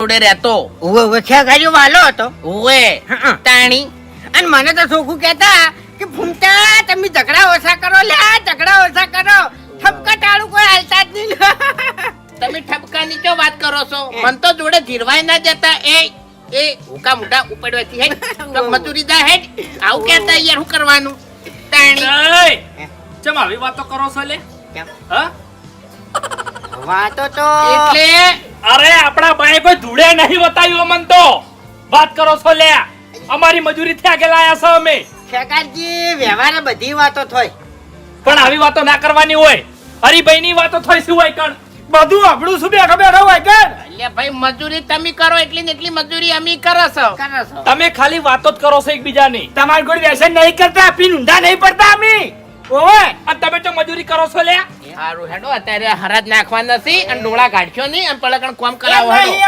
જોડે રહેતો. ઓવે છે ગાજો વાલો હતો. ઓવે તાણી અને મને તો છોકું કહેતા કે ફૂમતા તમે ઝઘડા ઓછા કરો લે, ઝઘડા ઓછા કરો. ઠપકા ટાળું કોઈ હાલતા જ નહીં. તમે ઠપકાની ક્યાં વાત કરો છો? મન તો જોડે ધીરવાય ના જતા. એ હુકા મુઢા ઉપાડવાથી હેડ તો મજૂરી દા હેડ. આવું કહેતા યાર શું કરવાનું? તાણી ચમ આવી વાતો કરો છો લે? કેમ? હા? વાતો તો એટલે અરે આપણા ભાઈ કોઈ ધૂળે નહીં બતાવ્યો મન તો. વાત કરો છો લે? અમારી મજૂરી થી આગળ આયા છો અમે. શેકારજી વ્યવહારે બધી વાતો થોય. પણ આવી વાતો ના કરવાની હોય. હરિભાઈ ની વાતો થઈ શું હોય કણ? બધું આપણું શું બેઠો બેઠો હોય કણ? એટલે ભાઈ મજૂરી તમે કરો એટલી ને એટલી મજૂરી અમે કરો છો. કરો છો. તમે ખાલી વાતો જ કરો છો એકબીજાની. તમારી કોઈ વ્યસન નહીં કરતા, પીન ઊંધા નહીં પડતા અમે. ઓય અને તમે તો મજૂરી કરો છો લે? સારું હેડો અત્યારે હરાજ નાખવા નથી અને ડોળા કાઢશો નહીં અને પલકણ કોમ કરાવો હેડો. નહીં,